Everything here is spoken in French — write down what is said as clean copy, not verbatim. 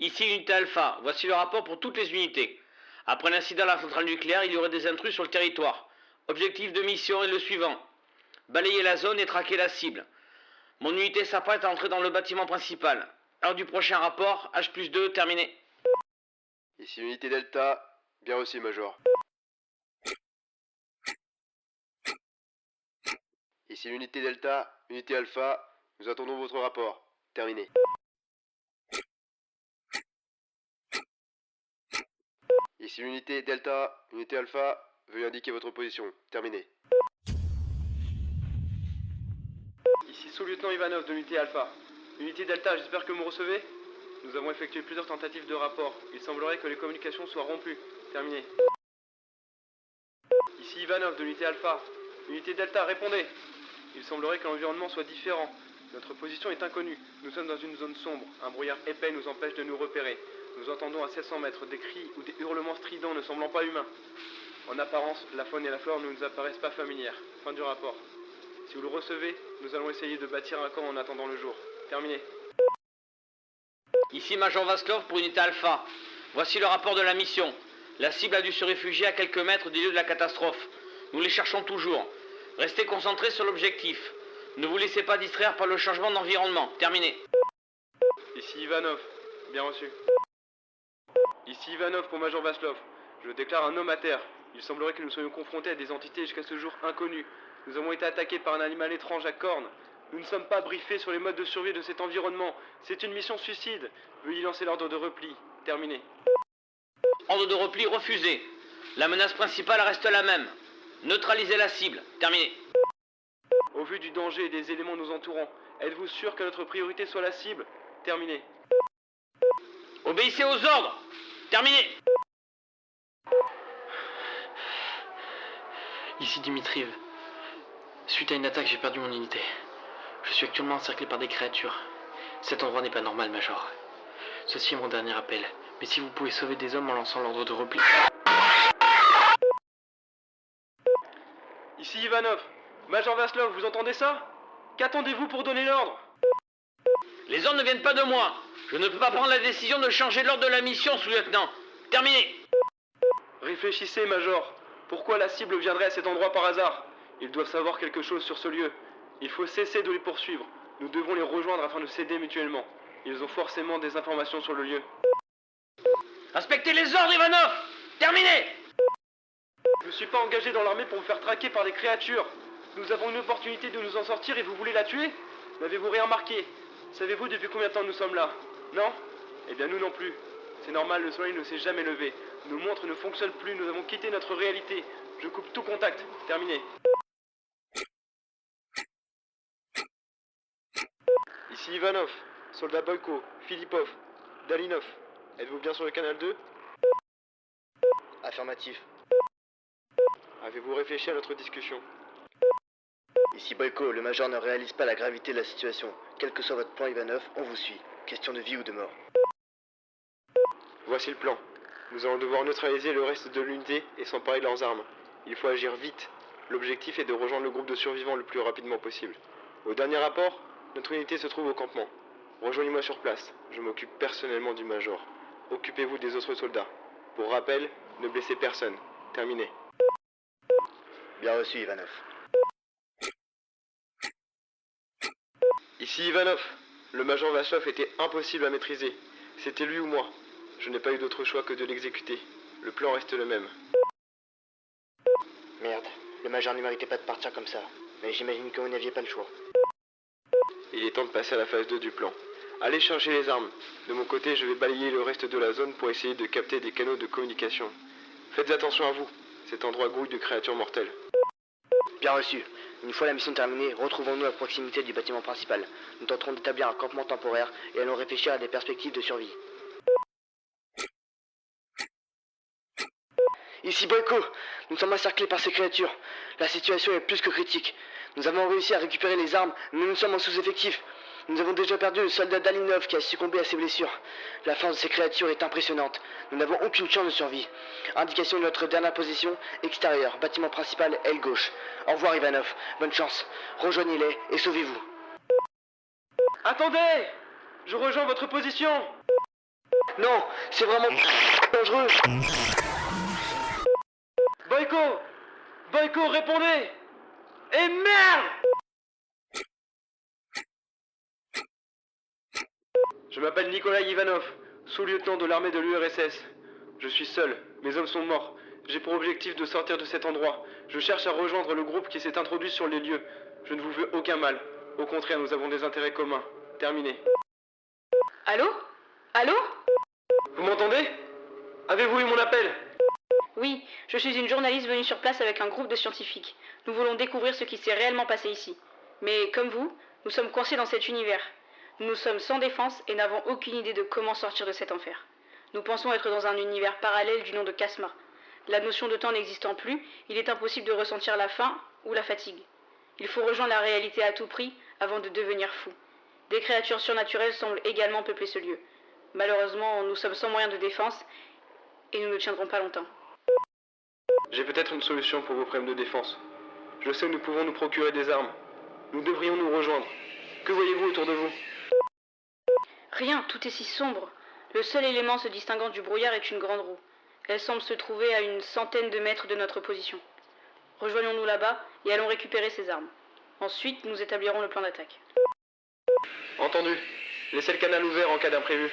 Ici unité Alpha, voici le rapport pour toutes les unités. Après l'incident à la centrale nucléaire, il y aurait des intrus sur le territoire. Objectif de mission est le suivant. Balayer la zone et traquer la cible. Mon unité s'apprête à entrer dans le bâtiment principal. Heure du prochain rapport, H+2, terminé. Ici unité Delta, bien reçu Major. Ici l'unité Delta, unité Alpha, nous attendons votre rapport. Terminé. Ici l'unité Delta, unité Alpha, veuillez indiquer votre position. Terminé. Ici sous-lieutenant Ivanov de l'unité Alpha. Unité Delta, j'espère que vous me recevez. Nous avons effectué plusieurs tentatives de rapport. Il semblerait que les communications soient rompues. Terminé. Ici Ivanov de l'unité Alpha. Unité Delta, répondez. Il semblerait que l'environnement soit différent. Notre position est inconnue. Nous sommes dans une zone sombre. Un brouillard épais nous empêche de nous repérer. Nous entendons à 700 mètres des cris ou des hurlements stridents ne semblant pas humains. En apparence, la faune et la flore ne nous apparaissent pas familières. Fin du rapport. Si vous le recevez, nous allons essayer de bâtir un camp en attendant le jour. Terminé. Ici Major Vaslov pour unité Alpha. Voici le rapport de la mission. La cible a dû se réfugier à quelques mètres du lieu de la catastrophe. Nous les cherchons toujours. Restez concentrés sur l'objectif. Ne vous laissez pas distraire par le changement d'environnement. Terminé. Ici Ivanov. Bien reçu. Ici Ivanov pour Major Vaslov. Je déclare un homme à terre. Il semblerait que nous soyons confrontés à des entités jusqu'à ce jour inconnues. Nous avons été attaqués par un animal étrange à cornes. Nous ne sommes pas briefés sur les modes de survie de cet environnement. C'est une mission suicide. Veuillez lancer l'ordre de repli. Terminé. Ordre de repli refusé. La menace principale reste la même. Neutraliser la cible. Terminé. Au vu du danger et des éléments nous entourant, êtes-vous sûr que notre priorité soit la cible? Terminé. Obéissez aux ordres. Terminé. Ici Dimitriv. Suite à une attaque, j'ai perdu mon unité. Je suis actuellement encerclé par des créatures. Cet endroit n'est pas normal, Major. Ceci est mon dernier appel. Mais si vous pouvez sauver des hommes en lançant l'ordre de repli... Ici Ivanov. Major Vaslov, vous entendez ça? Qu'attendez-vous pour donner l'ordre? Les ordres ne viennent pas de moi. Je ne peux pas prendre la décision de changer l'ordre de la mission, sous-lieutenant. Terminé. Réfléchissez, Major. Pourquoi la cible viendrait à cet endroit par hasard? Ils doivent savoir quelque chose sur ce lieu. Il faut cesser de les poursuivre. Nous devons les rejoindre afin de s'aider mutuellement. Ils ont forcément des informations sur le lieu. Respectez les ordres, Ivanov. Terminé. Je ne suis pas engagé dans l'armée pour me faire traquer par des créatures. Nous avons une opportunité de nous en sortir et vous voulez la tuer? N'avez-vous rien remarqué? Savez-vous depuis combien de temps nous sommes là? Non? Eh bien nous non plus. C'est normal, le soleil ne s'est jamais levé. Nos montres ne fonctionnent plus, nous avons quitté notre réalité. Je coupe tout contact. Terminé. Ici Ivanov, soldat Boyko, Filipov, Dalinov. Êtes-vous bien sur le canal 2? Affirmatif. Avez-vous réfléchi à notre discussion? Ici Boyko, le Major ne réalise pas la gravité de la situation. Quel que soit votre plan Ivanov, on vous suit. Question de vie ou de mort. Voici le plan. Nous allons devoir neutraliser le reste de l'unité et s'emparer de leurs armes. Il faut agir vite. L'objectif est de rejoindre le groupe de survivants le plus rapidement possible. Au dernier rapport, notre unité se trouve au campement. Rejoignez-moi sur place. Je m'occupe personnellement du Major. Occupez-vous des autres soldats. Pour rappel, ne blessez personne. Terminé. Bien reçu Ivanov. Ici Ivanov. Le Major Vaslov était impossible à maîtriser. C'était lui ou moi. Je n'ai pas eu d'autre choix que de l'exécuter. Le plan reste le même. Merde, le Major ne méritait pas de partir comme ça. Mais j'imagine que vous n'aviez pas le choix. Il est temps de passer à la phase 2 du plan. Allez chercher les armes. De mon côté, je vais balayer le reste de la zone pour essayer de capter des canaux de communication. Faites attention à vous. Cet endroit grouille de créatures mortelles. Bien reçu. Une fois la mission terminée, retrouvons-nous à proximité du bâtiment principal. Nous tenterons d'établir un campement temporaire et allons réfléchir à des perspectives de survie. Ici Boyko, nous sommes encerclés par ces créatures. La situation est plus que critique. Nous avons réussi à récupérer les armes, mais nous sommes en sous-effectif. Nous avons déjà perdu le soldat Dalinov qui a succombé à ses blessures. La force de ces créatures est impressionnante. Nous n'avons aucune chance de survie. Indication de notre dernière position, extérieur, bâtiment principal, aile gauche. Au revoir Ivanov, bonne chance. Rejoignez-les et sauvez-vous. Attendez! Je rejoins votre position! Non, c'est vraiment dangereux. Boyko! Boyko, répondez! Et merde! Je m'appelle Nikolai Ivanov, sous-lieutenant de l'armée de l'URSS. Je suis seul, mes hommes sont morts. J'ai pour objectif de sortir de cet endroit. Je cherche à rejoindre le groupe qui s'est introduit sur les lieux. Je ne vous veux aucun mal. Au contraire, nous avons des intérêts communs. Terminé. Allô? Allô? Vous m'entendez? Avez-vous eu mon appel? Oui, je suis une journaliste venue sur place avec un groupe de scientifiques. Nous voulons découvrir ce qui s'est réellement passé ici. Mais comme vous, nous sommes coincés dans cet univers. Nous sommes sans défense et n'avons aucune idée de comment sortir de cet enfer. Nous pensons être dans un univers parallèle du nom de Kasma. La notion de temps n'existant plus, il est impossible de ressentir la faim ou la fatigue. Il faut rejoindre la réalité à tout prix avant de devenir fou. Des créatures surnaturelles semblent également peupler ce lieu. Malheureusement, nous sommes sans moyen de défense et nous ne tiendrons pas longtemps. J'ai peut-être une solution pour vos problèmes de défense. Je sais où nous pouvons nous procurer des armes. Nous devrions nous rejoindre. Que voyez-vous autour de vous? Rien, tout est si sombre. Le seul élément se distinguant du brouillard est une grande roue. Elle semble se trouver à une centaine de mètres de notre position. Rejoignons-nous là-bas et allons récupérer ces armes. Ensuite, nous établirons le plan d'attaque. Entendu. Laissez le canal ouvert en cas d'imprévu.